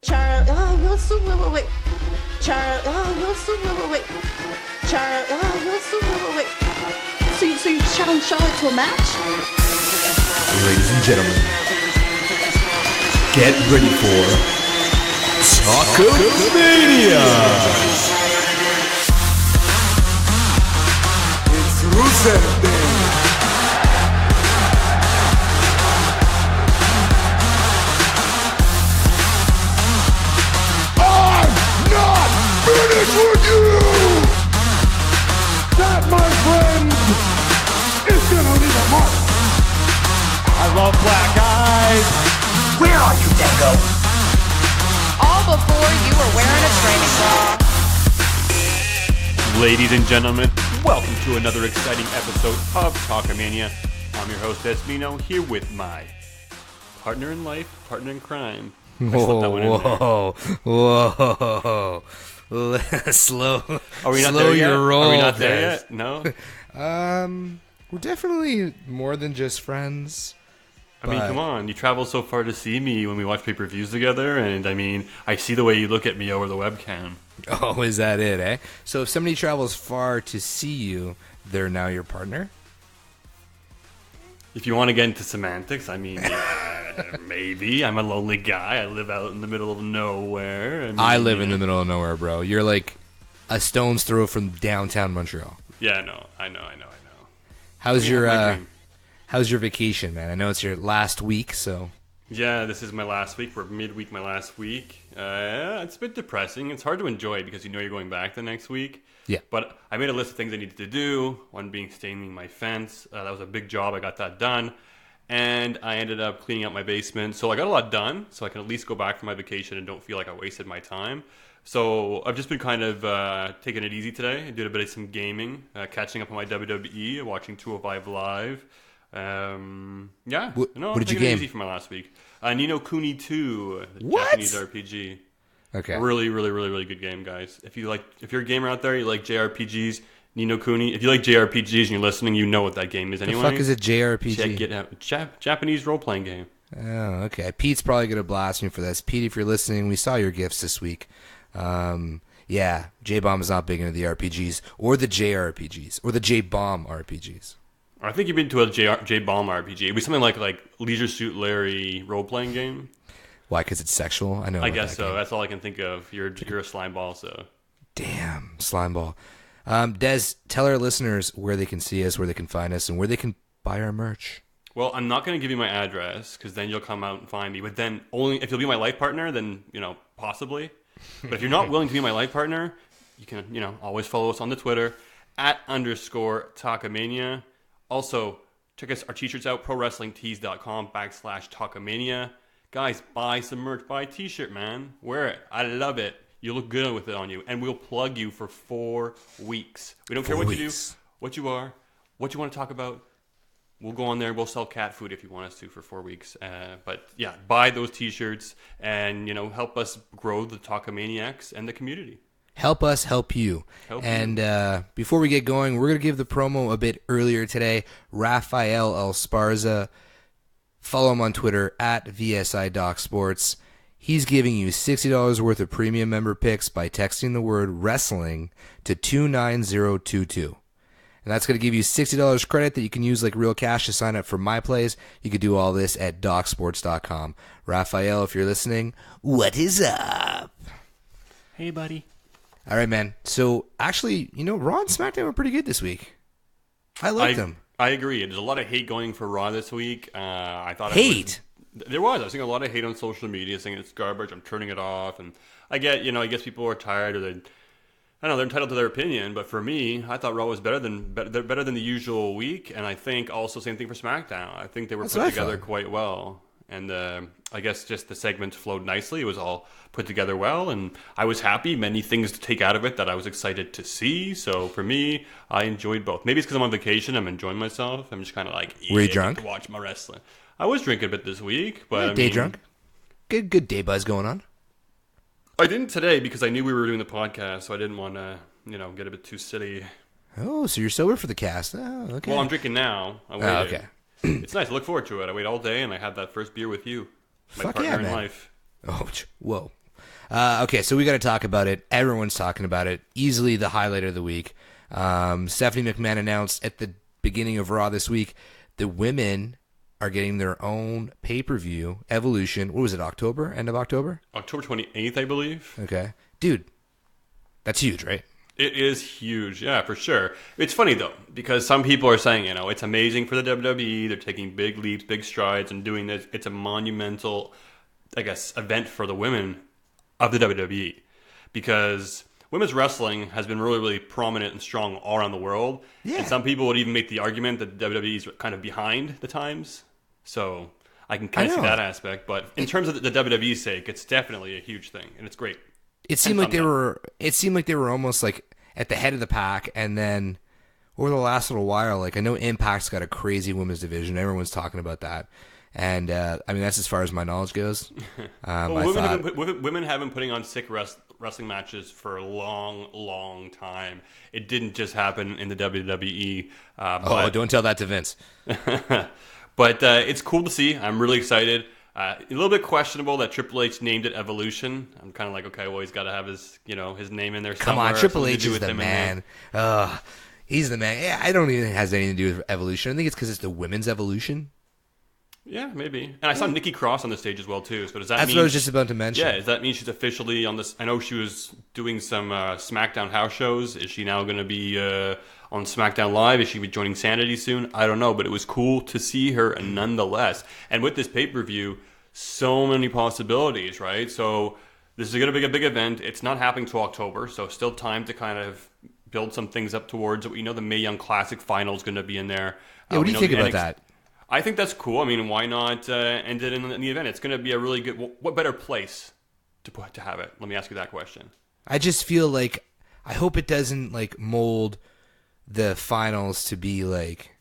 Charlie, oh, you're so wait. Charlie, oh, you're so wait. Charlie, oh, you're so wait. So you challenge Charlotte to a match? Ladies and gentlemen, get ready for Talkamania! It's Rusev Day. I'm not finished with you! That, my friend, is gonna leave a mark. I love black eyes. Where are you, Dango? All before you were wearing a training bra. Ladies and gentlemen, welcome to another exciting episode of Talkamania. I'm your host, Esmino, here with my partner in life, partner in crime. Whoa. Slow Are we not slow there yet? your roll. Are we not there guys. yet? No? We're definitely more than just friends. I mean, come on. You traveled so far to see me when we watch pay-per-views together, and I mean, I see the way you look at me over the webcam. Oh, is that it, eh? So if somebody travels far to see you, they're now your partner? If you want to get into semantics, I mean, maybe. I'm a lonely guy. I live out in the middle of nowhere. I live in the middle of nowhere, bro. You're like a stone's throw from downtown Montreal. Yeah, no, I know. How's Yeah, my your dream. how's your vacation, man? I know it's your last week, so Yeah, this is my last week. We're midweek my last week. It's a bit depressing. It's hard to enjoy because you know you're going back the next week. yeah. But I made a list of things I needed to do. One being staining my fence. That was a big job. I got that done. And I ended up cleaning out my basement. So I got a lot done. So I can at least go back from my vacation and don't feel like I wasted my time. So I've just been kind of taking it easy today. I did a bit of some gaming, catching up on my WWE, watching 205 Live. Yeah. What I'm did you taking it game? easy for my last week. Nino Kuni 2, the What? Japanese RPG. Okay. Really good game, guys. If you're a gamer out there, you like JRPGs, Nino Kuni. If you like JRPGs and you're listening, you know what that game is anyway. The fuck is a JRPG? Check it out. Japanese role-playing game. Oh, okay. Pete's probably gonna blast me for this. Pete, if you're listening, we saw your gifts this week. Yeah, J-Bomb is not big into the RPGs or the JRPGs or the J-Bomb RPGs. I think you've been to a J-Bomb RPG. It'd be something like Leisure Suit Larry role-playing game. Why? Because it's sexual? I know. I about guess that so. game. That's all I can think of. You're a slime ball, so. Damn, slimeball. Des, tell our listeners where they can see us, where they can find us, and where they can buy our merch. Well, I'm not going to give you my address because then you'll come out and find me. But then only if you'll be my life partner, then, possibly. But if you're not willing to be my life partner, you can, always follow us on the Twitter @_Talkamania. Also, check our t-shirts out, prowrestlingtees.com/Talkamania. Guys, buy some merch. Buy a t-shirt, man. Wear it. I love it. You look good with it on you. And we'll plug you for 4 weeks. We don't care what you do, what you are, what you want to talk about. We'll go on there. We'll sell cat food if you want us to for 4 weeks. But yeah, buy those t-shirts and, help us grow the Talkamaniacs and the community. Help us help you. And before we get going, we're going to give the promo a bit earlier today. Rafael Elsparza. Follow him on Twitter @VSIDocSports. He's giving you $60 worth of premium member picks by texting the word wrestling to 29022. And that's going to give you $60 credit that you can use like real cash to sign up for my plays. You can do all this at DocSports.com. Rafael, if you're listening, what is up? Hey, buddy. All right, man. So, actually, Raw and SmackDown were pretty good this week. I liked them. I agree. There's a lot of hate going for Raw this week. I thought Hate? There was. I was seeing a lot of hate on social media saying it's garbage. I'm turning it off. And I guess people are tired or they're entitled to their opinion. But for me, I thought Raw was better than the usual week. And I think also same thing for SmackDown. I think they were put together quite well. And I guess just the segments flowed nicely. It was all put together well, and I was happy. Many things to take out of it that I was excited to see. So for me, I enjoyed both. Maybe it's because I'm on vacation. I'm enjoying myself. I'm just kind of like, were you drunk? To watch my wrestling. I was drinking a bit this week, but Day drunk. Good day buzz going on. I didn't today because I knew we were doing the podcast, so I didn't want to, get a bit too silly. Oh, so you're sober for the cast? Oh, okay. Well, I'm drinking now. I waited. Oh, okay. It's nice. I look forward to it. I wait all day, and I had that first beer with you. My Fuck partner yeah, in man. life. Oh, whoa. Okay, so we got to talk about it. Everyone's talking about it. Easily the highlight of the week. Stephanie McMahon announced at the beginning of Raw this week the women are getting their own pay-per-view, Evolution. What was it, October? End of October? October 28th, I believe. Okay. Dude, that's huge, right? It is huge, yeah, for sure. It's funny, though, because some people are saying, it's amazing for the WWE. They're taking big leaps, big strides, and doing this. It's a monumental, I guess, event for the women of the WWE. Because women's wrestling has been really, really prominent and strong all around the world. Yeah. And some people would even make the argument that WWE is kind of behind the times. So I can kind of see that aspect. But in terms of the WWE's sake, it's definitely a huge thing, and it's great. It seemed like they were almost like at the head of the pack, and then over the last little while, like I know Impact's got a crazy women's division. Everyone's talking about that, and I mean that's as far as my knowledge goes. Women have been putting on sick wrestling matches for a long, long time. It didn't just happen in the WWE. Don't tell that to Vince. But it's cool to see. I'm really excited. A little bit questionable that Triple H named it Evolution. I'm kind of like, okay, well, he's got to have his, his name in there somewhere. Come on, Triple H is the man. He's the man. Yeah, I don't even think it has anything to do with Evolution. I think it's because it's the women's Evolution. Yeah, maybe. And I saw Nikki Cross on the stage as well, too. So does that That's mean... what I was just about to mention. Yeah, does that mean she's officially on this... I know she was doing some SmackDown house shows. Is she now going to be on SmackDown Live? Is she be joining Sanity soon? I don't know, but it was cool to see her nonetheless. And with this pay-per-view, so many possibilities, right? So this is going to be a big event. It's not happening till October, so still time to kind of build some things up towards it. We know the Mae Young Classic final is going to be in there. Yeah, what do you think about that? I think that's cool. I mean, why not end it in the event? It's going to be a really good... What better place to have it? Let me ask you that question. I just feel like... I hope it doesn't, like, mold the finals to be, like,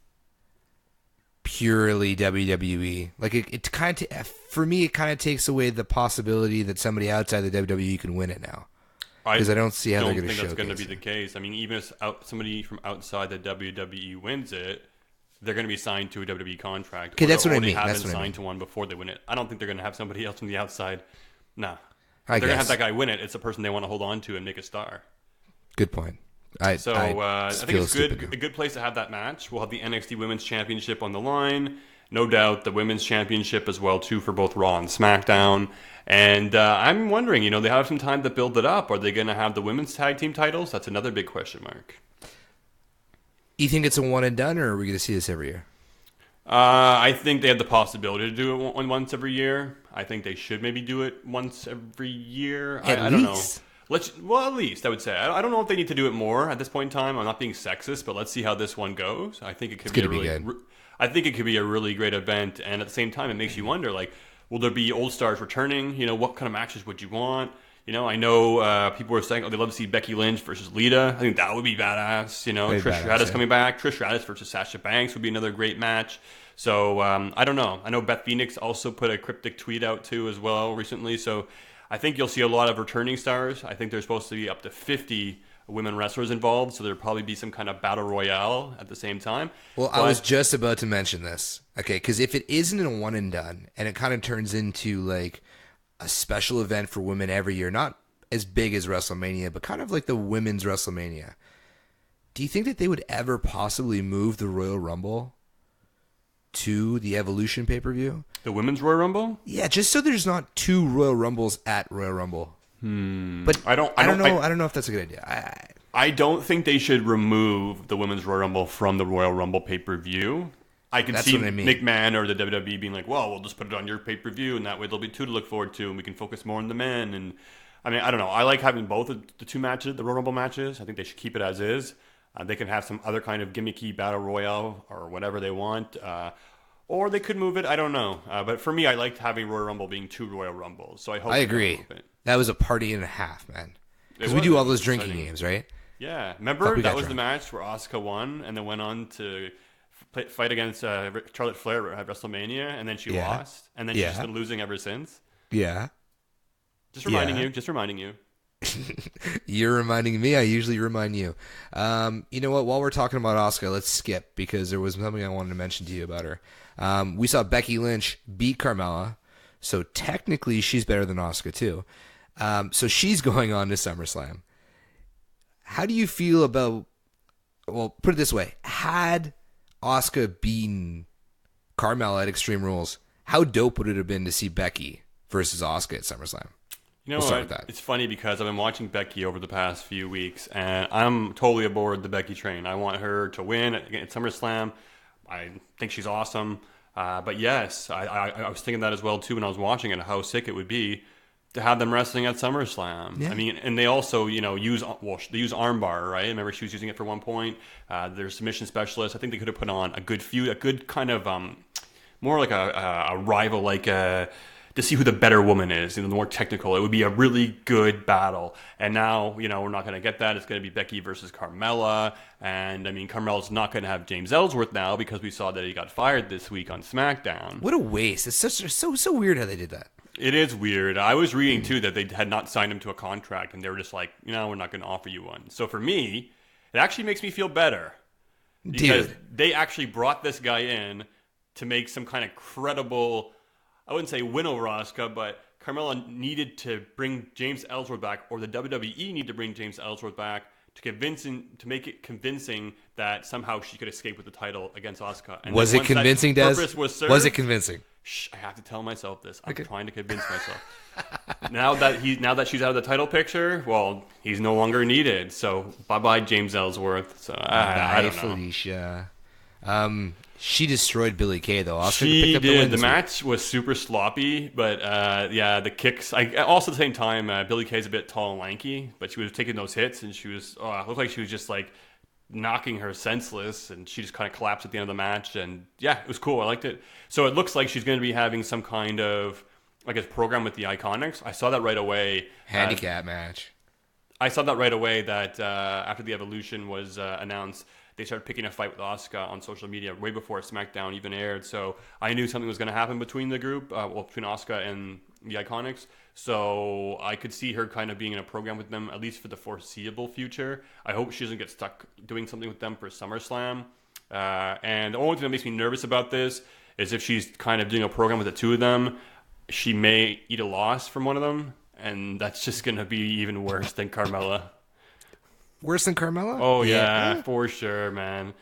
purely WWE. Like, it kind of... For me, it kind of takes away the possibility that somebody outside the WWE can win it now. Because I don't see how they're going to showcase it. I don't think that's going to be the case. I mean, even if somebody from outside the WWE wins it... They're going to be signed to a WWE contract. Okay, that's what I mean. They haven't signed to one before they win it. I don't think they're going to have somebody else from the outside. No. They're going to have that guy win it. It's a person they want to hold on to and make a star. Good point. I think it's a good place to have that match. We'll have the NXT Women's Championship on the line. No doubt the Women's Championship as well, too, for both Raw and SmackDown. And I'm wondering, they have some time to build it up. Are they going to have the Women's Tag Team titles? That's another big question mark. You think it's a one and done, or are we going to see this every year? I think they have the possibility to do it once every year. I think they should maybe do it once every year. I don't know. At least I would say. I don't know if they need to do it more at this point in time. I'm not being sexist, but let's see how this one goes. I think it could I think it could be a really great event, and at the same time, it makes you wonder, like, will there be old stars returning? What kind of matches would you want? I know people were saying, they love to see Becky Lynch versus Lita. I think that would be badass. Trish Stratus coming back. Trish Stratus versus Sasha Banks would be another great match. So, I don't know. I know Beth Phoenix also put a cryptic tweet out, too, as well recently. So, I think you'll see a lot of returning stars. I think there's supposed to be up to 50 women wrestlers involved. So, there'll probably be some kind of battle royale at the same time. Well, I was just about to mention this. Okay, because if it isn't a one and done, and it kind of turns into, like, a special event for women every year, not as big as WrestleMania, but kind of like the women's WrestleMania. Do you think that they would ever possibly move the Royal Rumble to the Evolution pay-per-view? The women's Royal Rumble? Yeah, just so there's not two Royal Rumbles at Royal Rumble. But I don't know if that's a good idea. I don't think they should remove the women's Royal Rumble from the Royal Rumble pay-per-view. I can see McMahon or the WWE being like, well, we'll just put it on your pay-per-view, and that way there'll be two to look forward to, and we can focus more on the men. And I mean, I don't know. I like having both of the two matches, the Royal Rumble matches. I think they should keep it as is. They can have some other kind of gimmicky battle royale or whatever they want. Or they could move it. I don't know. But for me, I liked having Royal Rumble being two Royal Rumbles. So I agree. That was a party and a half, man. Because we do all those drinking games, right? Yeah. Remember, that was the match where Asuka won and then went on to fight against Charlotte Flair at WrestleMania, and then she lost, and then she's just been losing ever since. Yeah. Just reminding you. You're reminding me. I usually remind you. You know what? While we're talking about Asuka, let's skip, because there was something I wanted to mention to you about her. We saw Becky Lynch beat Carmella, so technically she's better than Asuka too. So she's going on to SummerSlam. How do you feel about, well, put it this way. Had Asuka beaten Carmella at Extreme Rules, how dope would it have been to see Becky versus Asuka at SummerSlam? You know what? It's funny because I've been watching Becky over the past few weeks, and I'm totally aboard the Becky train. I want her to win at SummerSlam. I think she's awesome. But yes, I was thinking that as well, too, when I was watching it, how sick it would be to have them wrestling at SummerSlam. Yeah. I mean, and they also, they use armbar, right? I remember she was using it for one point. Their submission specialist. I think they could have put on a good feud, a good kind of more like a rival, like to see who the better woman is, the more technical. It would be a really good battle. And now, we're not going to get that. It's going to be Becky versus Carmella. And, I mean, Carmella's not going to have James Ellsworth now because we saw that he got fired this week on SmackDown. What a waste. It's so weird how they did that. It is weird. I was reading, too, that they had not signed him to a contract, and they were just like, we're not going to offer you one. So for me, it actually makes me feel better. Because they actually brought this guy in to make some kind of credible, I wouldn't say win over Asuka, but Carmella needed to bring James Ellsworth back, or the WWE needed to bring James Ellsworth back to make it convincing that somehow she could escape with the title against Asuka. And was it convincing, Des? Was it convincing? Shh, I have to tell myself this. I'm trying to convince myself. Now that she's out of the title picture, well, he's no longer needed. So bye James Ellsworth. So I don't know. Felicia. She destroyed Billie Kay, though. She did. The match was super sloppy, but the kicks. Also, at the same time, Billie Kay's a bit tall and lanky, but she was taking those hits, and she was it looked like she was just like knocking her senseless, and she just kind of collapsed at the end of the match. And yeah, it was cool. I liked it. So it looks like she's going to be having some kind of, I guess, program with the Iconics. I saw that right away. Handicap match. I saw that right away that after the Evolution was announced, they started picking a fight with Asuka on social media way before SmackDown even aired. So I knew something was going to happen between the group, between Asuka and the Iconics. So I could see her kind of being in a program with them, at least for the foreseeable future. I hope she doesn't get stuck doing something with them for SummerSlam. And the only thing that makes me nervous about this is if she's kind of doing a program with the two of them, she may eat a loss from one of them. And that's just going to be even worse than Carmella. Worse than Carmella? Oh, yeah, for sure, man.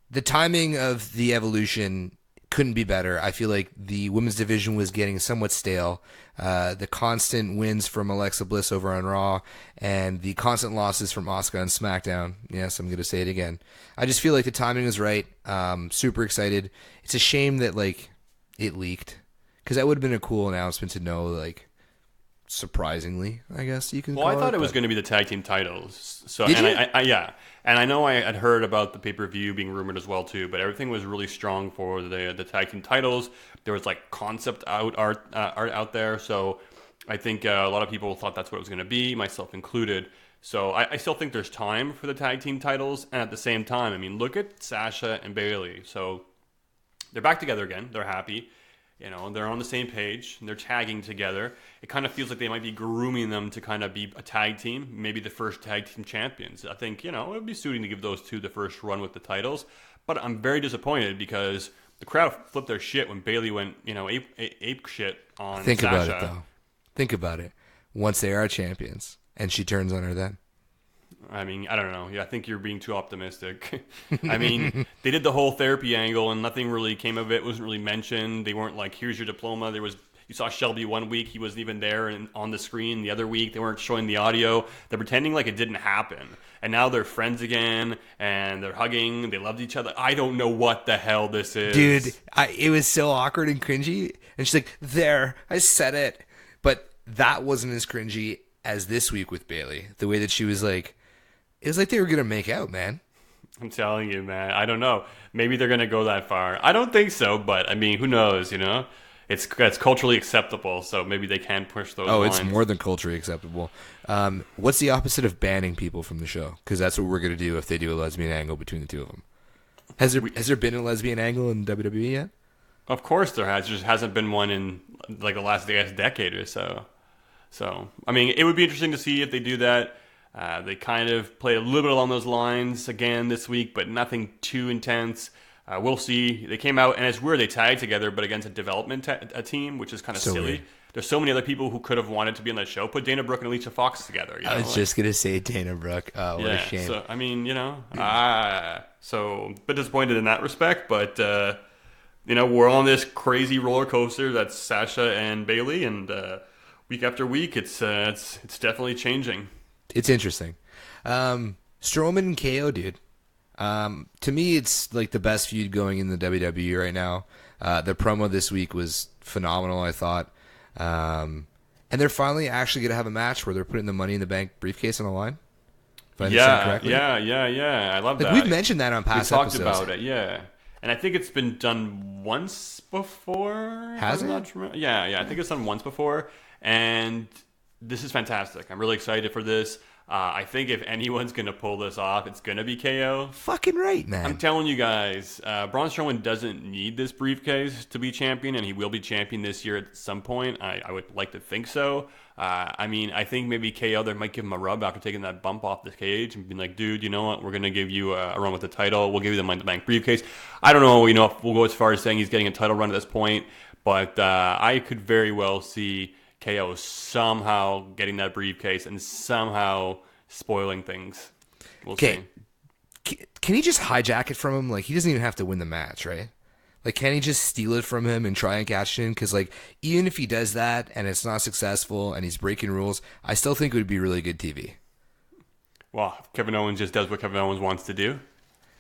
The timing of the Evolution couldn't be better. I feel like the women's division was getting somewhat stale. The constant wins from Alexa Bliss over on Raw and the constant losses from Asuka on SmackDown. Yes, I'm going to say it again. I just feel like the timing was right. Super excited. It's a shame that it leaked, because that would have been a cool announcement to know, surprisingly, I guess you can call it. Well, I thought it was going to be the tag team titles. So, Did you? Yeah. And I know I had heard about the pay-per-view being rumored as well, too, but everything was really strong for the tag team titles. There was, concept art out there, so I think a lot of people thought that's what it was going to be, myself included. So I still think there's time for the tag team titles, and at the same time, look at Sasha and Bayley. So they're back together again. They're happy. They're on the same page, and they're tagging together. It kind of feels like they might be grooming them to kind of be a tag team, maybe the first tag team champions. I think, it would be suiting to give those two the first run with the titles. But I'm very disappointed because the crowd flipped their shit when Bayley went, ape shit on Think Sasha. about it, though. Think about it. Once they are champions, and she turns on her then. I don't know. Yeah, I think you're being too optimistic. They did the whole therapy angle and nothing really came of it. Wasn't really mentioned. They weren't like, here's your diploma. You saw Shelby one week. He wasn't even there and on the screen. The other week, they weren't showing the audio. They're pretending like it didn't happen. And now they're friends again and they're hugging. They loved each other. I don't know what the hell this is. Dude, it was so awkward and cringy. And she's like, there, I said it. But that wasn't as cringy as this week with Bayley. The way that she was like, it was like they were going to make out, man. I'm telling you, man. I don't know. Maybe they're going to go that far. I don't think so, but who knows, It's culturally acceptable, so maybe they can push those lines. It's more than culturally acceptable. What's the opposite of banning people from the show? Because that's what we're going to do if they do a lesbian angle between the two of them. Has there been a lesbian angle in WWE yet? Of course there has. There just hasn't been one in the last decade or so. So, it would be interesting to see if they do that. They kind of played a little bit along those lines again this week, but nothing too intense. We'll see. They came out, and it's weird. They tagged together, but against a development team, which is kind of silly. there's so many other people who could have wanted to be on that show. Put Dana Brooke and Alicia Fox together. You know? I was just gonna say Dana Brooke. Oh, what a shame. So I mean, so a bit disappointed in that respect, but we're on this crazy roller coaster that's Sasha and Bayley, and week after week, it's definitely changing. It's interesting. Strowman and KO, dude. To me, it's like the best feud going in the WWE right now. The promo this week was phenomenal, I thought. And they're finally actually going to have a match where they're putting the Money in the Bank briefcase on the line. If I understand correctly. Yeah. I love that. We've mentioned that on past episodes. We talked about it, yeah. And I think it's been done once before. Has it? Yeah. I think it's done once before. And this is fantastic. I'm really excited for this. I think if anyone's going to pull this off, it's going to be KO. Fucking right, man. I'm telling you guys, Braun Strowman doesn't need this briefcase to be champion, and he will be champion this year at some point. I would like to think so. I think maybe KO there might give him a rub after taking that bump off the cage and being like, dude, you know what? We're going to give you a run with the title. We'll give you the Money in the Bank briefcase. I don't know, if we'll go as far as saying he's getting a title run at this point, but I could very well see KO somehow getting that briefcase and somehow spoiling things. We'll see. Can he just hijack it from him? Like, he doesn't even have to win the match, right? Like, can he just steal it from him and try and cash it in? Because, like, even if he does that and it's not successful and he's breaking rules, I still think it would be really good TV. Well, Kevin Owens just does what Kevin Owens wants to do.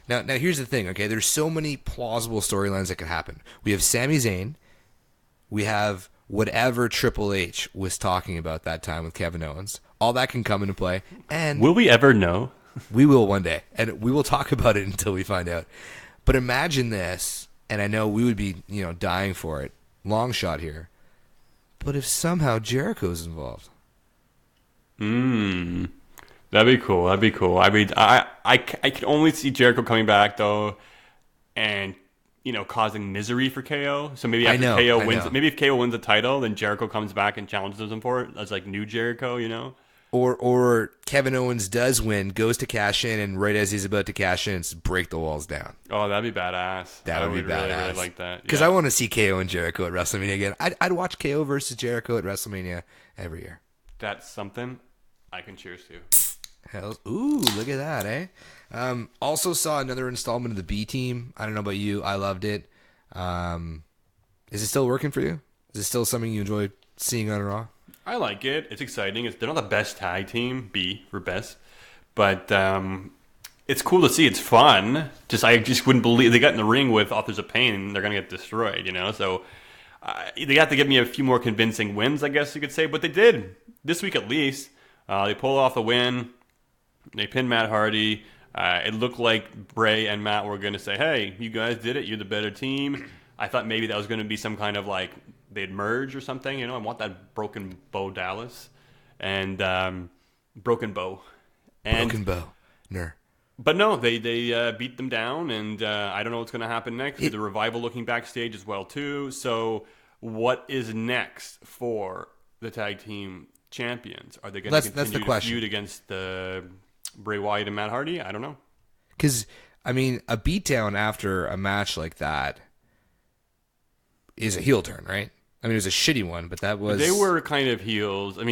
Now here's the thing, okay? There's so many plausible storylines that could happen. We have Sami Zayn. We have whatever Triple H was talking about that time with Kevin Owens. All that can come into play. And will we ever know? We will one day. And we will talk about it until we find out. But imagine this, and I know we would be, dying for it. Long shot here. But if somehow Jericho's involved. That'd be cool. I mean, I can only see Jericho coming back, though, and causing misery for KO. So maybe after KO wins, maybe if KO wins the title, then Jericho comes back and challenges him for it as like new Jericho, Or Kevin Owens does win, goes to cash in, and right as he's about to cash in, it's break the walls down. Oh, that'd be badass. That would be badass. Really, really like that. Because I want to see KO and Jericho at WrestleMania again. I'd watch KO versus Jericho at WrestleMania every year. That's something I can cheers to. Ooh, look at that, eh? Also saw another installment of the B Team. I don't know about you. I loved it. Is it still working for you? Is it still something you enjoy seeing on Raw? I like it. It's exciting. They're not the best tag team, B for best, but it's cool to see. It's fun. I just wouldn't believe they got in the ring with Authors of Pain and they're going to get destroyed, So they have to give me a few more convincing wins, I guess you could say, but they did this week at least. They pulled off the win. They pinned Matt Hardy. It looked like Bray and Matt were going to say, hey, you guys did it. You're the better team. I thought maybe that was going to be some kind of like they'd merge or something. I want that Broken Bow Dallas and Broken Bow. Broken Bow. Ner. But no, they beat them down, and I don't know what's going to happen next. The Revival looking backstage as well, too. So what is next for the tag team champions? Are they going to continue to feud against Bray Wyatt and Matt Hardy? I don't know. Because, a beatdown after a match like that is a heel turn, right? It was a shitty one, but that was... They were kind of heels. Who's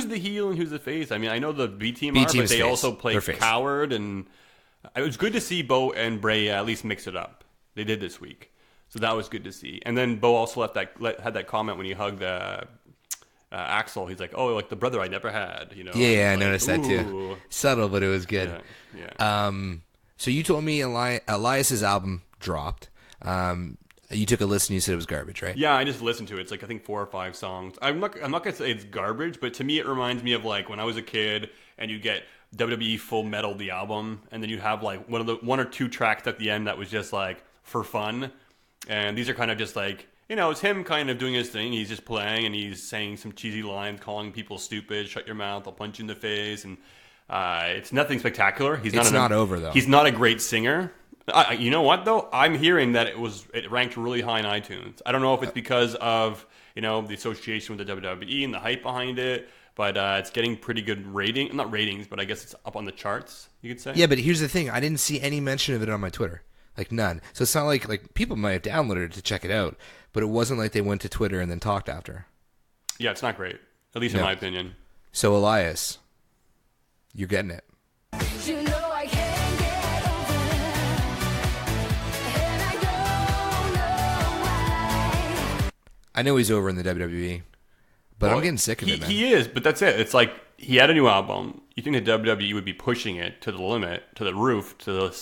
the heel and who's the face? I know the B team but they face. Also play coward, and it was good to see Bo and Bray at least mix it up. They did this week, so that was good to see. And then Bo also had that comment when he hugged Axel. He's like, "Oh, like the brother I never had," Yeah, I noticed that too. Subtle, but it was good. Yeah. So you told me Elias's album dropped. You took a listen. You said it was garbage, right? Yeah, I just listened to it. It's like I think 4 or 5 songs. I'm not gonna say it's garbage, but to me it reminds me of like when I was a kid and you get WWE Full Metal the album, and then you have like one or two tracks at the end that was just like for fun, and these are kind of just like it's him kind of doing his thing. He's just playing and he's saying some cheesy lines, calling people stupid, shut your mouth, I'll punch you in the face, and it's nothing spectacular. It's not over though. He's not a great singer. You know what though? I'm hearing that it ranked really high in iTunes. I don't know if it's because of the association with the WWE and the hype behind it, but it's getting pretty good rating. Not ratings, but I guess it's up on the charts. You could say. Yeah, but here's the thing: I didn't see any mention of it on my Twitter. Like none. So it's not like people might have downloaded it to check it out, but it wasn't like they went to Twitter and then talked after. Yeah, it's not great. At least in my opinion. So Elias, you're getting it. You know I can't get over it, and I don't know why. I know he's over in the WWE, but I'm getting sick of it, man. He is, but that's it. It's like he had a new album. You think the WWE would be pushing it to the limit, to the roof, to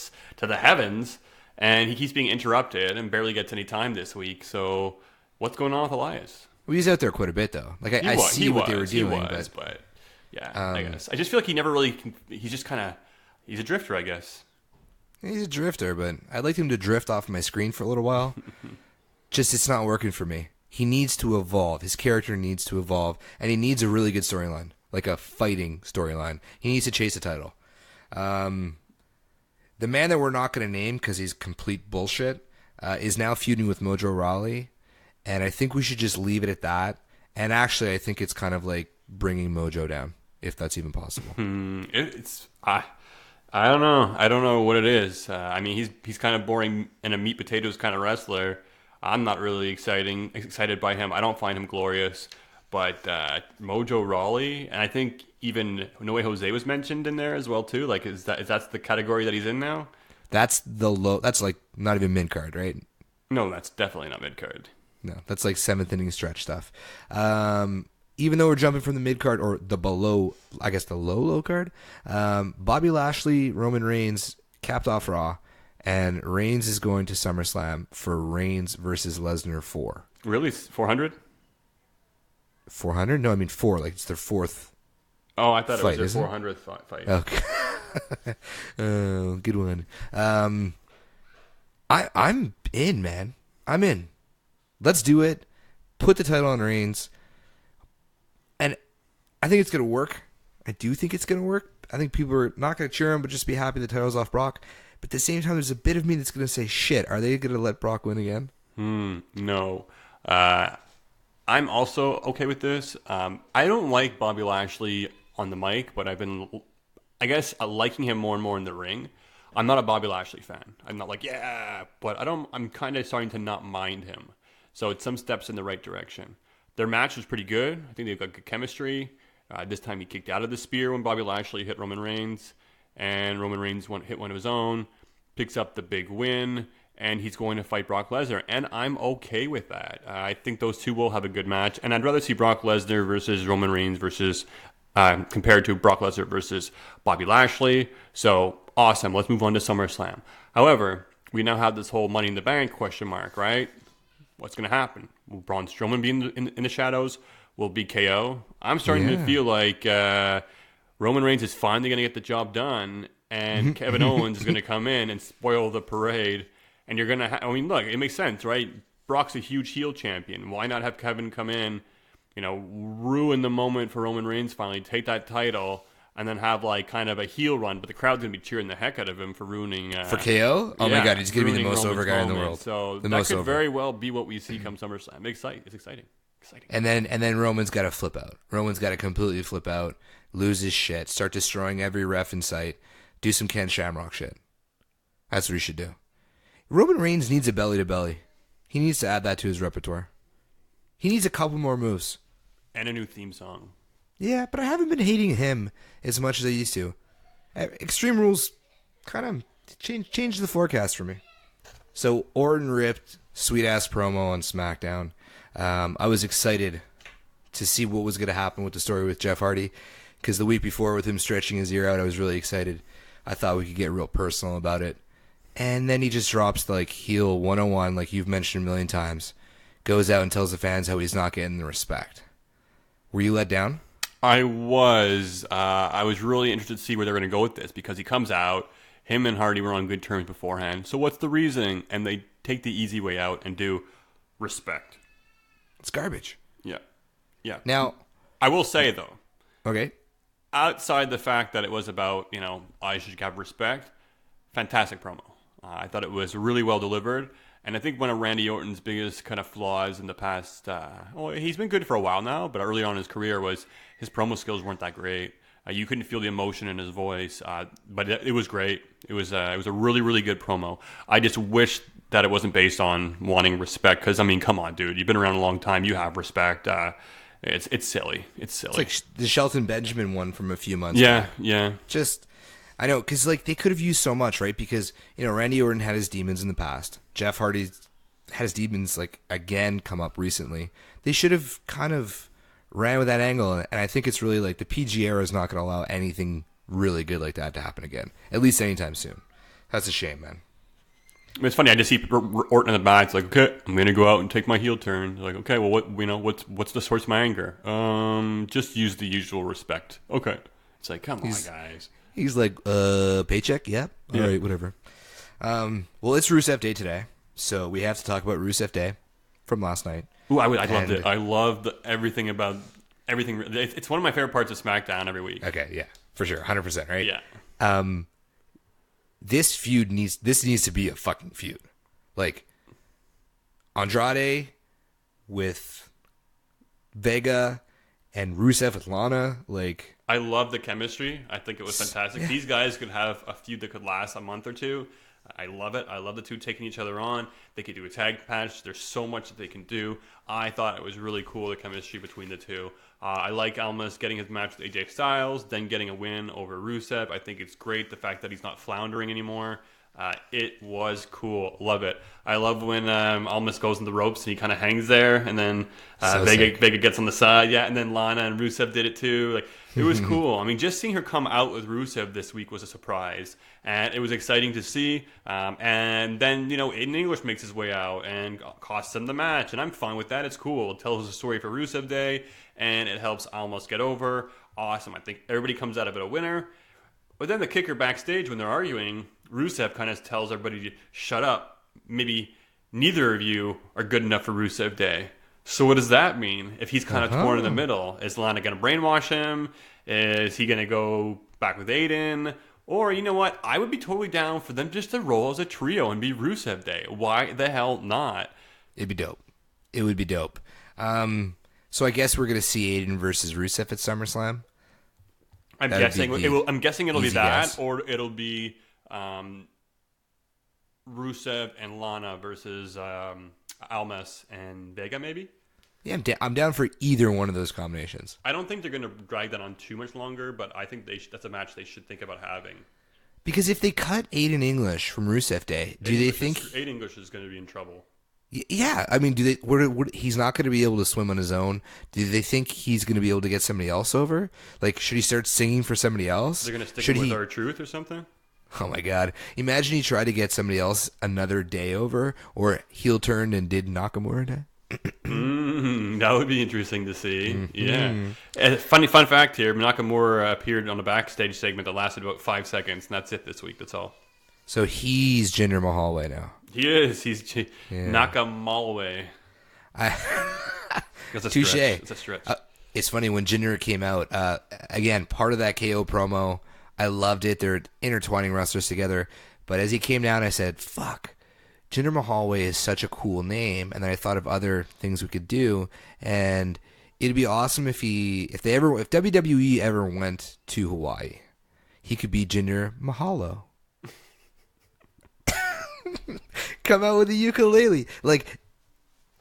the heavens, and he keeps being interrupted and barely gets any time this week. So what's going on with Elias? Well, he's out there quite a bit, though. Like I see what they were doing, but yeah, I guess I just feel like he never really. He's just kind of he's a drifter, I guess. He's a drifter, but I'd like him to drift off my screen for a little while. Just it's not working for me. He needs to evolve. His character needs to evolve, and he needs a really good storyline, like a fighting storyline. He needs to chase a title. The man that we're not going to name because he's complete bullshit is now feuding with Mojo Rawley. And I think we should just leave it at that. And actually, I think it's kind of like bringing Mojo down, if that's even possible. I don't know. I don't know what it is. I mean, he's kind of boring and a meat potatoes kind of wrestler. I'm not really excited by him. I don't find him glorious. But Mojo Rawley, and I think even No Way Jose was mentioned in there as well too. Like, is that the category that he's in now? That's the low. That's like not even mid card, right? No, that's definitely not mid card. No, that's like 7th inning stretch stuff. Even though we're jumping from the mid card or the below, I guess the low card, Bobby Lashley, Roman Reigns capped off Raw, and Reigns is going to SummerSlam for Reigns versus Lesnar 4. Really? 400? 400? No, I mean 4. Like it's their fourth. Oh, I thought fight, it was their 400th fight. Okay. Oh, good one. I'm in, man. I'm in. Let's do it. Put the title on Reigns. And I think it's going to work. I do think it's going to work. I think people are not going to cheer him, but just be happy the title's off Brock. But at the same time, there's a bit of me that's going to say, shit, are they going to let Brock win again? No. I'm also okay with this. I don't like Bobby Lashley on the mic, but I've been, I guess, liking him more and more in the ring. I'm not a Bobby Lashley fan. I'm not like, yeah, but I'm kind of starting to not mind him. So it's some steps in the right direction. Their match was pretty good. I think they've got good chemistry. This time he kicked out of the spear when Bobby Lashley hit Roman Reigns. And Roman Reigns hit one of his own. Picks up the big win. And he's going to fight Brock Lesnar. And I'm okay with that. I think those two will have a good match. And I'd rather see Brock Lesnar versus Roman Reigns versus compared to Brock Lesnar versus Bobby Lashley. So awesome. Let's move on to SummerSlam. However, we now have this whole Money in the Bank question mark, right? What's going to happen? Will Braun Strowman be in the shadows? Will it be KO? I'm starting to feel like Roman Reigns is finally going to get the job done, and Kevin Owens is going to come in and spoil the parade. And you're going to I mean, look, it makes sense, right? Brock's a huge heel champion. Why not have Kevin come in, ruin the moment for Roman Reigns finally, take that title, and then have like kind of a heel run, but the crowd's going to be cheering the heck out of him for ruining... for KO? Oh my God, he's going to be the most Roman's over guy in the moment. world. So the that most could over. very well be what we see come SummerSlam. It's exciting. And then Roman's got to flip out. Roman's got to completely flip out, lose his shit, start destroying every ref in sight, do some Ken Shamrock shit. That's what he should do. Roman Reigns needs a belly-to-belly. He needs to add that to his repertoire. He needs a couple more moves. And a new theme song. Yeah, but I haven't been hating him as much as I used to. Extreme Rules kind of changed the forecast for me. So Orton ripped sweet-ass promo on SmackDown. I was excited to see what was going to happen with the story with Jeff Hardy, because the week before with him stretching his ear out, I was really excited. I thought we could get real personal about it. And then he just drops like heel 101, like you've mentioned a million times. Goes out and tells the fans how he's not getting the respect. Were you let down? I was really interested to see where they're going to go with this, because he comes out, him and Hardy were on good terms beforehand. So what's the reasoning? And they take the easy way out and do respect. It's garbage. Yeah. Now, I will say though, okay, outside the fact that it was about, I should have respect, fantastic promo. I thought it was really well delivered. And I think one of Randy Orton's biggest kind of flaws in the past, he's been good for a while now, but early on in his career was his promo skills weren't that great. You couldn't feel the emotion in his voice, but it was great. It was a really, really good promo. I just wish that it wasn't based on wanting respect, because, I mean, come on, dude. You've been around a long time. You have respect. It's silly. It's silly. It's like the Shelton Benjamin one from a few months Yeah, back. yeah. Just, I know, because like they could have used so much, right? Because, you know, Randy Orton had his demons in the past. Jeff Hardy had his demons, like, again come up recently. They should have kind of ran with that angle, and I think it's really like the PG era is not going to allow anything really good like that to happen again, at least anytime soon. That's a shame, man. I mean, it's funny. I just see Orton in the back. It's like, okay, I'm gonna go out and take my heel turn. Like, okay, well, what's the source of my anger? Just use the usual respect. Okay, it's like, come on, guys. He's like, paycheck, yep, all right, whatever. Well, it's Rusev Day today, so we have to talk about Rusev Day from last night. Ooh, I loved it. I loved everything about everything. It's one of my favorite parts of SmackDown every week. Okay, yeah, for sure, 100%, right? Yeah. This feud needs to be a fucking feud. Like Andrade with Vega and Rusev with Lana. Like, I love the chemistry. I think it was fantastic. Yeah. These guys could have a feud that could last a month or two. I love it. I love the two taking each other on. They could do a tag match. There's so much that they can do. I thought it was really cool, the chemistry between the two. I like Almas getting his match with AJ Styles, then getting a win over Rusev. I think it's great, the fact that he's not floundering anymore. It was cool. Love it. I love when Almas goes in the ropes and he kind of hangs there, and then Vega gets on the side. Yeah, and then Lana and Rusev did it too. Like, it was cool. I mean, just seeing her come out with Rusev this week was a surprise, and it was exciting to see. And then, you know, Aiden English makes his way out and costs them the match, and I'm fine with that. It's cool. It tells a story for Rusev Day, and it helps Almas get over. Awesome. I think everybody comes out of it a winner. But then the kicker backstage, when they're arguing, Rusev kind of tells everybody to shut up. Maybe neither of you are good enough for Rusev Day. So what does that mean? If he's kind of torn in the middle, is Lana going to brainwash him? Is he going to go back with Aiden? Or, you know what? I would be totally down for them just to roll as a trio and be Rusev Day. Why the hell not? it'd be dope. It would be dope. So I guess we're going to see Aiden versus Rusev at SummerSlam. I'm guessing it'll be that, guess. or it'll be Rusev and Lana versus Almas and Vega, maybe. Yeah, I'm down for either one of those combinations. I don't think they're going to drag that on too much longer, but I think that's a match they should think about having. Because if they cut Aiden English from Rusev Day, they think Aiden English is going to be in trouble? Yeah, I mean, do they? He's not going to be able to swim on his own. Do they think he's going to be able to get somebody else over? Like, should he start singing for somebody else? They're going to stick him with Our Truth or something? Oh my God! Imagine he tried to get somebody else another day over, or heel turned and did Nakamura Day. That would be interesting to see. Yeah. Fun fact here: Nakamura appeared on a backstage segment that lasted about 5 seconds, and that's it this week. That's all. So he's Jinder Mahal way now. He is. He's Nakamura. Touche. It's a stretch. It's funny when Jinder came out. Again, part of that KO promo. I loved it. They're intertwining wrestlers together. But as he came down, I said, "Fuck, Jinder Mahal is such a cool name." And then I thought of other things we could do, and it'd be awesome if WWE ever went to Hawaii, he could be Jinder Mahalo. Come out with a ukulele. Like,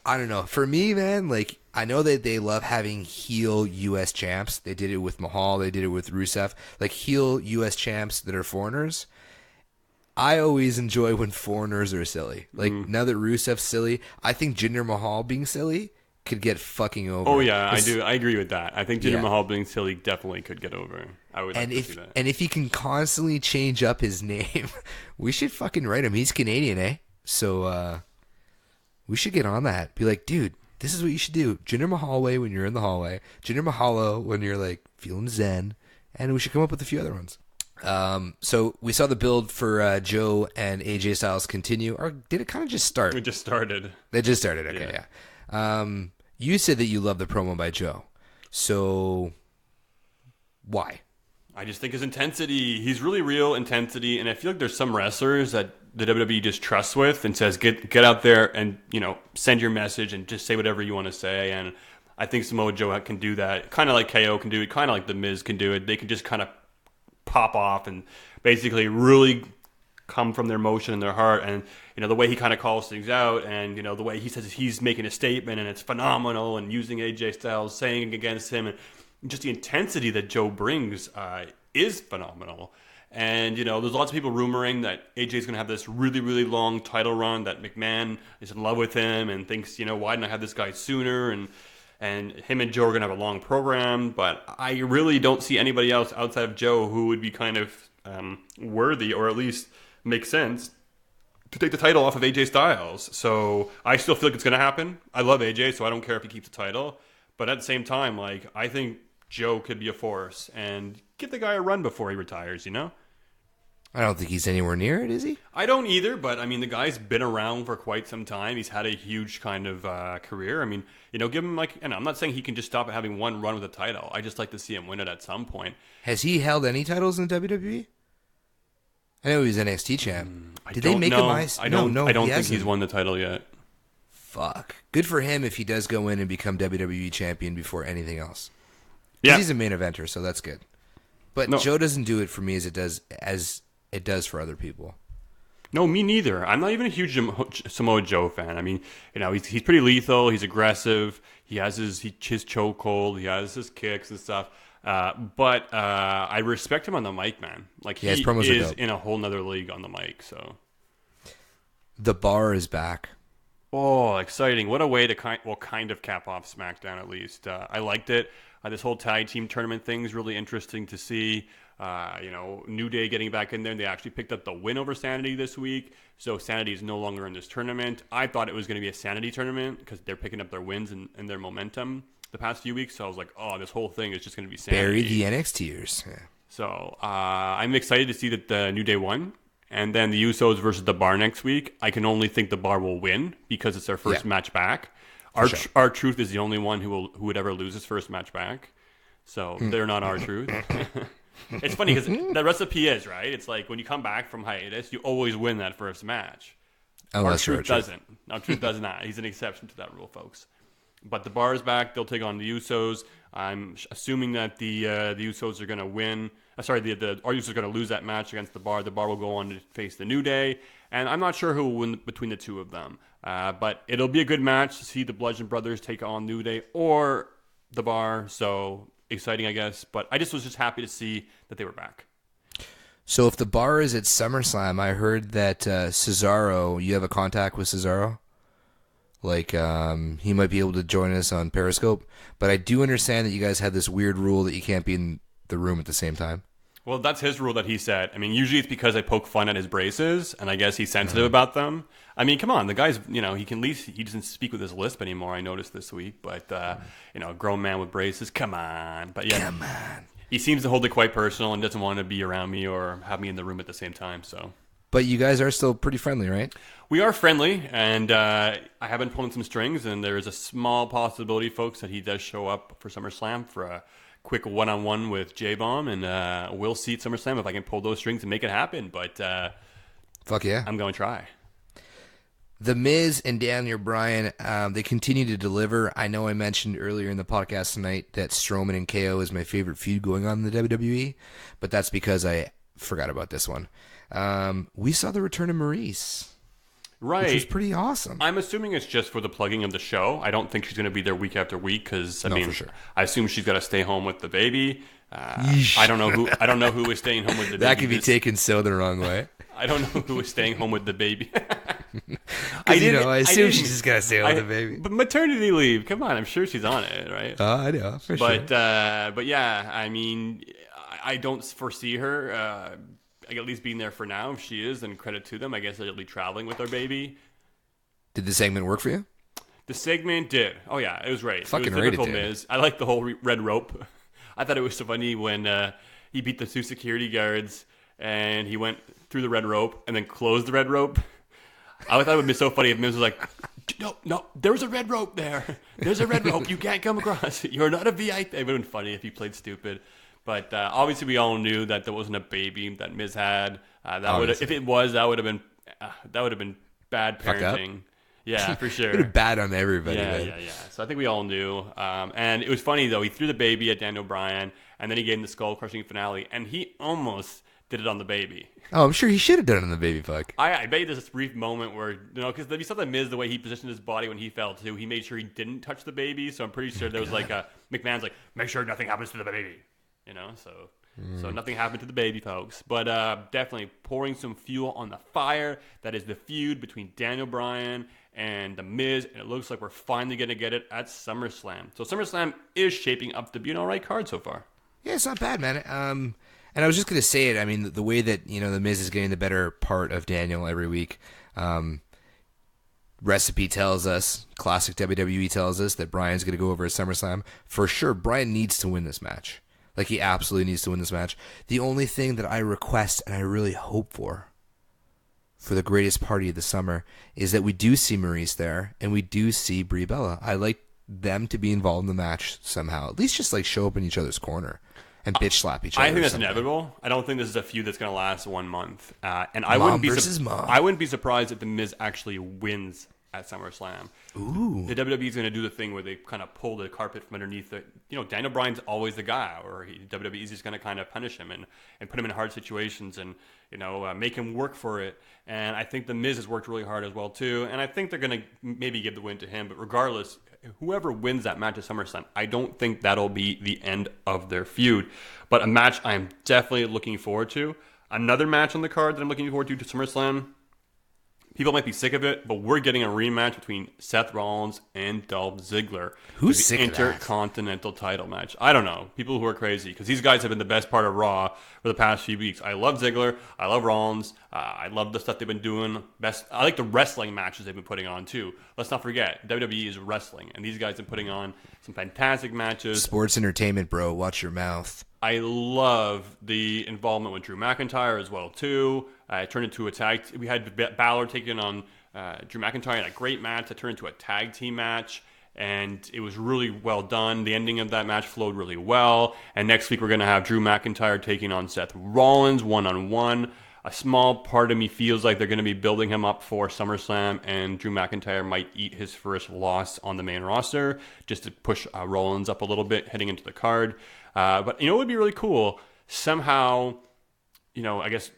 I don't know. For me, man, like, I know that they love having heel U.S. champs. They did it with Mahal. They did it with Rusev. Like, heel U.S. champs that are foreigners. I always enjoy when foreigners are silly. Like, now that Rusev's silly, I think Jinder Mahal being silly could get fucking over. Oh, yeah, I do. I agree with that. I think Jinder Mahal being silly definitely could get over. I would like to see that. And if he can constantly change up his name, we should fucking write him. He's Canadian, eh? So, we should get on that. Be like, dude, this is what you should do. Jinder Mahal way when you're in the hallway. Jinder Mahalo when you're, like, feeling zen. And we should come up with a few other ones. So we saw the build for Joe and AJ Styles continue. Or did it kind of just start? It just started. It just started. Okay, yeah. You said that you love the promo by Joe. So why? I just think his intensity. He's really real intensity, and I feel like there's some wrestlers that the WWE just trusts with and says, get out there and, you know, send your message and just say whatever you want to say. And I think Samoa Joe can do that, kind of like KO can do it, kind of like The Miz can do it. They can just kind of pop off and basically really come from their emotion and their heart, and the way he kind of calls things out, and the way he says he's making a statement and it's phenomenal, and using AJ Styles saying against him, and just the intensity that Joe brings is phenomenal. And there's lots of people rumoring that AJ's going to have this really, really long title run, that McMahon is in love with him and thinks, why didn't I have this guy sooner, and him and Joe are going to have a long program. But I really don't see anybody else outside of Joe who would be kind of worthy, or at least make sense, to take the title off of AJ Styles. So I still feel like it's going to happen. I love AJ, so I don't care if he keeps the title. But at the same time, I think Joe could be a force and give the guy a run before he retires, I don't think he's anywhere near it, is he? I don't either, but I mean, the guy's been around for quite some time. He's had a huge kind of career. I mean, give him and I'm not saying he can just stop at having one run with a title. I just like to see him win it at some point. Has he held any titles in WWE? I know he was NXT champ. Did they make him ice? I don't think hasn't. he's won the title yet. Fuck. Good for him if he does go in and become WWE champion before anything else. Yeah, he's a main eventer, so that's good. But Joe doesn't do it for me as it does for other people. No, me neither. I'm not even a huge Samoa Joe fan. I mean, he's pretty lethal. He's aggressive. He has his chokehold. He has his kicks and stuff. But I respect him on the mic, man. He is in a whole nother league on the mic. So the Bar is back. Oh, exciting! What a way to kind of cap off SmackDown, at least. I liked it. This whole tag team tournament thing is really interesting to see. New Day getting back in there, and they actually picked up the win over Sanity this week. So Sanity is no longer in this tournament. I thought it was going to be a Sanity tournament because they're picking up their wins and their momentum the past few weeks. So I was like, oh, this whole thing is just going to be Sanity. Bury the NXTers. Yeah. So I'm excited to see that the New Day won. And then the Usos versus the Bar next week. I can only think the Bar will win because it's their first match back. Our Truth is the only one who would ever lose his first match back. So they're not our Truth. It's funny because the recipe is, right? It's like when you come back from hiatus, you always win that first match. Our Truth doesn't. Our Truth does not. He's an exception to that rule, folks. But the Bar is back. They'll take on the Usos. I'm assuming that the Usos are going to win. Our Usos are going to lose that match against the Bar. The Bar will go on to face the New Day. And I'm not sure who will win between the two of them. But it'll be a good match to see the Bludgeon Brothers take on New Day or the Bar. So exciting, I guess. But I was just happy to see that they were back. So if the Bar is at SummerSlam, I heard that Cesaro, you have a contact with Cesaro? He might be able to join us on Periscope. But I do understand that you guys have this weird rule that you can't be in the room at the same time. Well, that's his rule that he set. I mean, usually it's because I poke fun at his braces, and I guess he's sensitive about them. I mean, come on, the guy's, he can at least, he doesn't speak with his lisp anymore, I noticed this week. But, a grown man with braces, come on. But yeah, come on. He seems to hold it quite personal and doesn't want to be around me or have me in the room at the same time, so. But you guys are still pretty friendly, right? We are friendly, and I have been pulling some strings, and there is a small possibility, folks, that he does show up for SummerSlam for a quick one-on-one with J-Bomb, and we'll see at SummerSlam if I can pull those strings and make it happen. But fuck yeah, I'm going to try. The Miz and Daniel Bryan, they continue to deliver. I know I mentioned earlier in the podcast tonight that Strowman and KO is my favorite feud going on in the WWE, but that's because I forgot about this one. We saw the return of Maurice. Right. Which was pretty awesome. I'm assuming it's just for the plugging of the show. I don't think she's going to be there week after week because for sure. I assume she's got to stay home with the baby. I don't know who is staying home with the baby. That could be taken so the wrong way. I don't know who is staying home with the baby. I assume she's just got to stay home with the baby. But maternity leave, come on, I'm sure she's on it, right? I know, for sure. But yeah, I mean, I don't foresee her at least being there for now. If she is, then credit to them. I guess they'll be traveling with our baby. Did the segment work for you? The segment did. Oh yeah, it was great. Fucking it was rated, Miz. I like the whole red rope. I thought it was so funny when he beat the two security guards and he went through the red rope and then closed the red rope. I thought it would be so funny if Miz was like, no, there's a red rope there. There's a red rope. You can't come across. You're not a VIP. It would have been funny if he played stupid. But obviously, we all knew that there wasn't a baby that Miz had. If it was, that would have been bad parenting. Yeah, for sure. Pretty bad on everybody. Yeah, man. yeah. So I think we all knew. And it was funny, though. He threw the baby at Daniel Bryan, and then he gave him the skull-crushing finale, and he almost did it on the baby. Oh, I'm sure he should have done it on the baby fuck. I bet you there's this brief moment where, because you saw the Miz, the way he positioned his body when he fell, too. He made sure he didn't touch the baby, so I'm pretty sure there was McMahon's like, make sure nothing happens to the baby. So nothing happened to the baby, folks. But definitely pouring some fuel on the fire. That is the feud between Daniel Bryan and The Miz, and it looks like we're finally going to get it at SummerSlam. So SummerSlam is shaping up to be an all right card so far. Yeah, it's not bad, man. And I was just going to say it. I mean, the way that, The Miz is getting the better part of Daniel every week. Recipe tells us, classic WWE tells us, that Bryan's going to go over at SummerSlam. For sure, Bryan needs to win this match. Like, he absolutely needs to win this match. The only thing that I request and I really hope for the greatest party of the summer is that we do see Maurice there and we do see Brie Bella. I like them to be involved in the match somehow. At least just, show up in each other's corner and bitch slap each other. I think that's something. inevitable. I don't think this is a feud that's going to last 1 month. And Mom I wouldn't be surprised if The Miz actually wins at SummerSlam. Ooh. The WWE is going to do the thing where they kind of pull the carpet from underneath it. Daniel Bryan's always the guy, or WWE is just going to kind of punish him and put him in hard situations and make him work for it. And I think The Miz has worked really hard as well too. And I think they're going to maybe give the win to him. But regardless, whoever wins that match at SummerSlam, I don't think that'll be the end of their feud. But a match I'm definitely looking forward to. Another match on the card that I'm looking forward to SummerSlam. People might be sick of it, but we're getting a rematch between Seth Rollins and Dolph Ziggler. Who's for sick the of that? Intercontinental title match? I don't know. People who are crazy, because these guys have been the best part of Raw for the past few weeks. I love Ziggler. I love Rollins. I love the stuff they've been doing. I like the wrestling matches they've been putting on, too. Let's not forget, WWE is wrestling, and these guys have been putting on some fantastic matches. Sports entertainment, bro. Watch your mouth. I love the involvement with Drew McIntyre as well, too. It turned into a tag. We had Balor taking on Drew McIntyre in a great match that turned into a tag team match, and it was really well done. The ending of that match flowed really well, and next week we're going to have Drew McIntyre taking on Seth Rollins one-on-one. A small part of me feels like they're going to be building him up for SummerSlam, and Drew McIntyre might eat his first loss on the main roster just to push Rollins up a little bit heading into the card. But it would be really cool. Somehow, I guess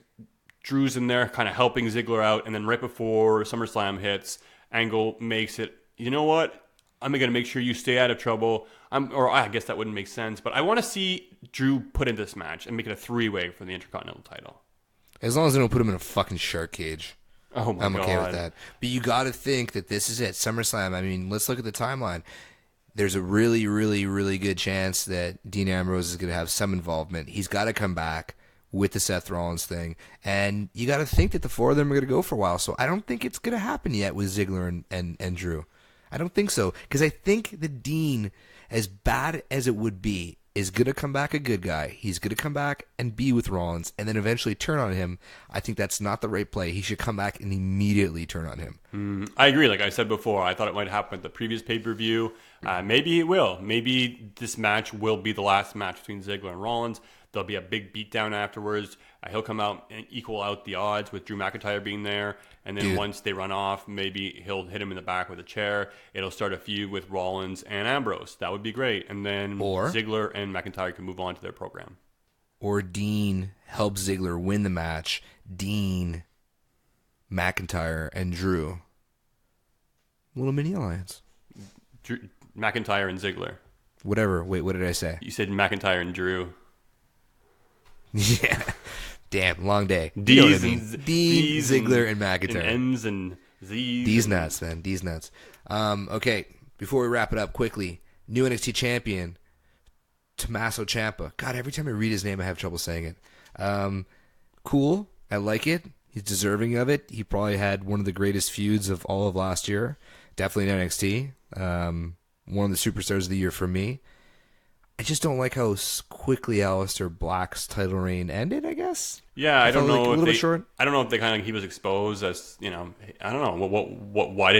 Drew's in there kind of helping Ziggler out, and then right before SummerSlam hits, Angle makes it, you know what? I'm going to make sure you stay out of trouble. I guess that wouldn't make sense, but I want to see Drew put in this match and make it a three-way for the Intercontinental title. As long as they don't put him in a fucking shark cage. Oh my God. I'm okay with that. But you got to think that this is it. SummerSlam, I mean, let's look at the timeline. There's a really, really, really good chance that Dean Ambrose is going to have some involvement. He's got to come back with the Seth Rollins thing. And you got to think that the four of them are going to go for a while. So I don't think it's going to happen yet with Ziggler and Drew. I don't think so. Because I think that Dean, as bad as it would be, is going to come back a good guy. He's going to come back and be with Rollins and then eventually turn on him. I think that's not the right play. He should come back and immediately turn on him. I agree. Like I said before, I thought it might happen at the previous pay-per-view. Maybe it will. Maybe this match will be the last match between Ziggler and Rollins. There'll be a big beatdown afterwards. He'll come out and equal out the odds with Drew McIntyre being there. And then once they run off, maybe he'll hit him in the back with a chair. It'll start a feud with Rollins and Ambrose. That would be great. And then Ziggler and McIntyre can move on to their program. Or Dean helps Ziggler win the match. Dean, McIntyre, and Drew. Little mini alliance. McIntyre and Ziggler. Whatever. Wait, what did I say? You said McIntyre and Drew. Yeah. Damn, long day. D's Dean, Ziggler, and McIntyre. And M's and Z's. D's nuts, man. D's nuts. Okay, before we wrap it up quickly, new NXT champion, Tommaso Ciampa. God, every time I read his name, I have trouble saying it. Cool. I like it. He's deserving of it. He probably had one of the greatest feuds of all of last year. Definitely in NXT. One of the superstars of the year for me. I just don't like how quickly Aleister Black's title reign ended, I guess. Yeah, I don't know a little bit short. I don't know if he was exposed as, I don't know. Why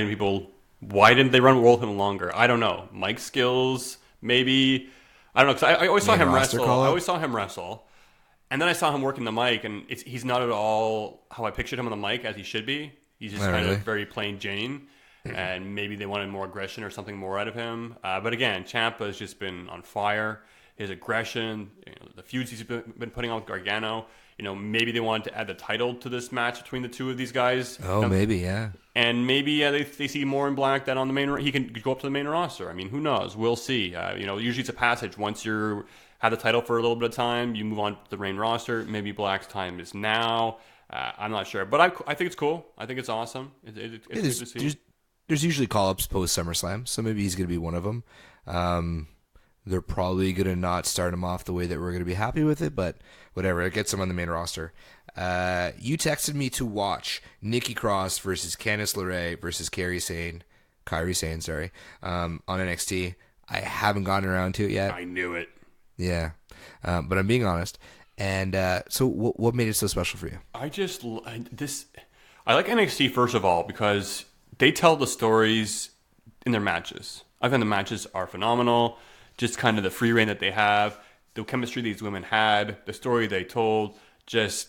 didn't they roll with him longer? I don't know. Mic skills, maybe. I don't know, because I always saw him wrestle. And then I saw him working the mic, and he's not at all how I pictured him on the mic as he should be. He's just of very plain Jane. and maybe they wanted more aggression or something more out of him. But again, Ciampa's just been on fire. His aggression, the feuds he's been putting on with Gargano. Maybe they wanted to add the title to this match between the two of these guys. Oh, maybe, yeah. And maybe they see more in black that on the main. He can go up to the main roster. I mean, who knows? We'll see. Usually it's a passage. Once you have the title for a little bit of time, you move on to the main roster. Maybe Black's time is now. I'm not sure, but I think it's cool. I think it's awesome. It's good to see. There's usually call-ups post SummerSlam, so maybe he's going to be one of them. They're probably going to not start him off the way that we're going to be happy with it, but whatever. It gets him on the main roster. You texted me to watch Nikki Cross versus Candice LeRae versus Kairi Sane, on NXT. I haven't gotten around to it yet. I knew it. Yeah, but I'm being honest. And so what made it so special for you? I like NXT, first of all, because they tell the stories in their matches. I find the matches are phenomenal. Just kind of the free reign that they have, the chemistry these women had, the story they told, it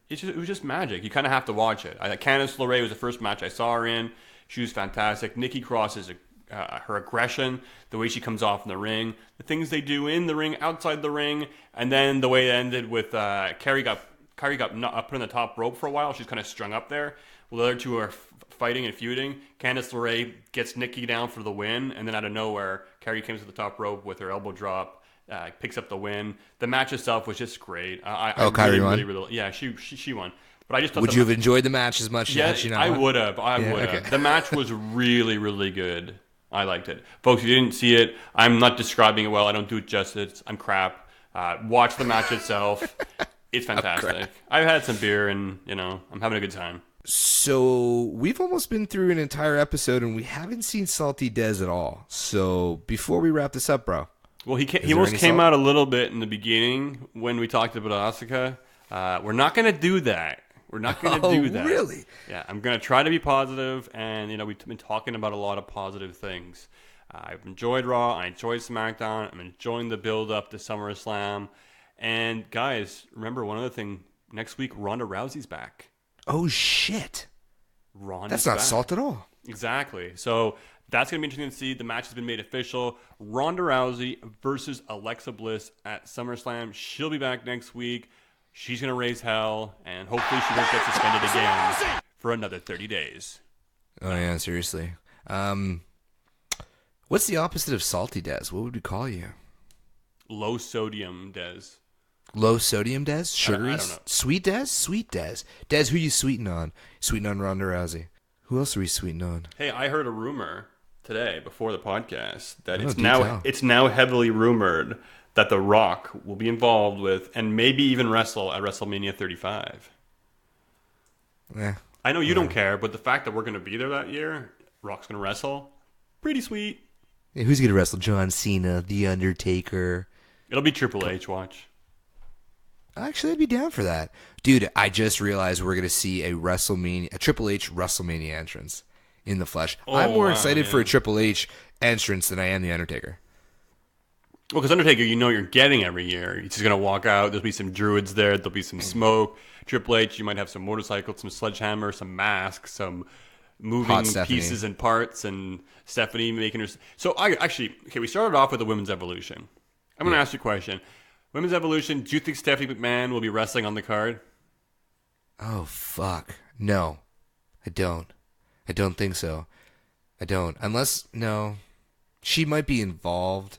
was just magic. You kind of have to watch it. Candice LeRae was the first match I saw her in. She was fantastic. Nikki Cross is her aggression, the way she comes off in the ring, the things they do in the ring, outside the ring, and then the way it ended with Kairi got put on the top rope for a while. She's kind of strung up there. Well, the other two are fighting and feuding. Candice LeRae gets Nikki down for the win, and then out of nowhere, Kairi comes to the top rope with her elbow drop, picks up the win. The match itself was just great. Kairi won? Really, yeah, she won. But I just thought would you have enjoyed the match as much? Yeah, had she not I won? would have. Okay. The match was really, really good. I liked it. Folks, if you didn't see it, I'm not describing it well. I don't do it justice. I'm crap. Watch the match itself. It's fantastic. I've had some beer, and I'm having a good time. So we've almost been through an entire episode, and we haven't seen Salty Dez at all. So before we wrap this up, bro. Well, he almost came out a little bit in the beginning when we talked about Asuka. We're not going to do that. We're not going to do that. Really? Yeah, I'm going to try to be positive, and we've been talking about a lot of positive things. I've enjoyed Raw. I enjoyed SmackDown. I'm enjoying the build-up to SummerSlam. And guys, remember one other thing. Next week, Ronda Rousey's back. Oh, shit. That's not salt at all. Exactly. So that's going to be interesting to see. The match has been made official. Ronda Rousey versus Alexa Bliss at SummerSlam. She'll be back next week. She's going to raise hell, and hopefully she won't get suspended again for another 30 days. Oh, yeah, seriously. What's the opposite of salty Dez? What would we call you? Low sodium Dez. Low sodium Dez? Sugary? I don't know. Sweet Dez? Sweet Dez. Dez, who you sweeting on? Sweeting on Ronda Rousey. Who else are we sweeting on? Hey, I heard a rumor today before the podcast that Oh, it's now heavily rumored that The Rock will be involved with and maybe even wrestle at WrestleMania 35. I know you don't care, but the fact that we're going to be there that year, Rock's going to wrestle, pretty sweet. Hey, who's going to wrestle? John Cena, The Undertaker. It'll be Triple H, watch. Actually, I'd be down for that. Dude, I just realized we're going to see a Triple H WrestleMania entrance in the flesh. I'm more excited for a Triple H entrance than I am The Undertaker. Well, because Undertaker, you're getting every year. He's just going to walk out. There'll be some druids there. There'll be some smoke. Triple H, you might have some motorcycles, some sledgehammer, some masks, some moving pieces and parts, and Stephanie making her... So, we started off with the Women's Evolution. I'm going to ask you a question. Women's Evolution, do you think Stephanie McMahon will be wrestling on the card? Oh, fuck. No, I don't. I don't think so. I don't. Unless, no. She might be involved.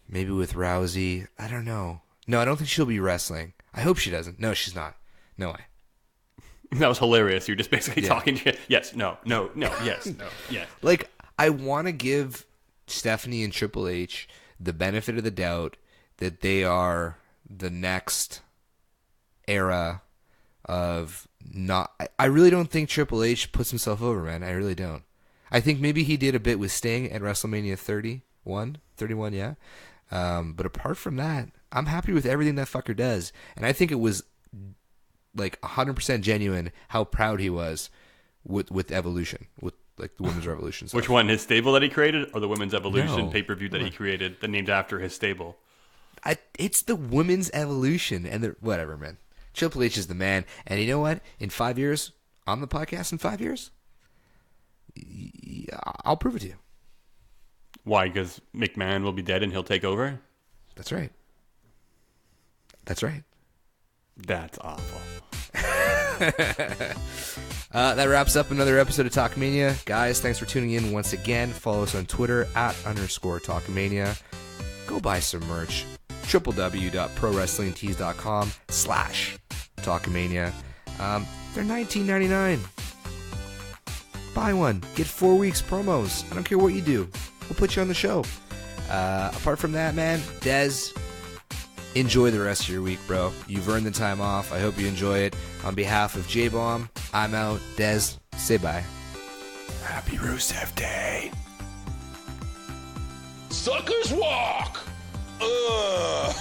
Maybe with Rousey. I don't know. No, I don't think she'll be wrestling. I hope she doesn't. No, she's not. No way. That was hilarious. You're just basically talking shit. Yes, no, yes, no, yes. Like, I want to give Stephanie and Triple H the benefit of the doubt that they are the next era of not... I really don't think Triple H puts himself over, man. I really don't. I think maybe he did a bit with Sting at WrestleMania 31, yeah. But apart from that, I'm happy with everything that fucker does. And I think it was like 100% genuine how proud he was with Evolution, with like the Women's Revolution stuff. Which one, his stable that he created, or the Women's Evolution pay-per-view that he created that named after his stable? It's the Women's Evolution, and whatever, man. Triple H is the man, and you know what? In 5 years, on the podcast in 5 years, I'll prove it to you. Why? Because McMahon will be dead and he'll take over? That's right. That's right. That's awful. That wraps up another episode of Talkamania. Guys, thanks for tuning in once again. Follow us on Twitter @_Talkamania. Go buy some merch. www.prowrestlingtees.com/Talkamania. They're $19.99. Buy one. Get 4 weeks promos. I don't care what you do. We'll put you on the show. Apart from that, man, Dez, enjoy the rest of your week, bro. You've earned the time off. I hope you enjoy it. On behalf of J-Bomb, I'm out. Dez, say bye. Happy Rusev Day. Suckers walk! Ugh.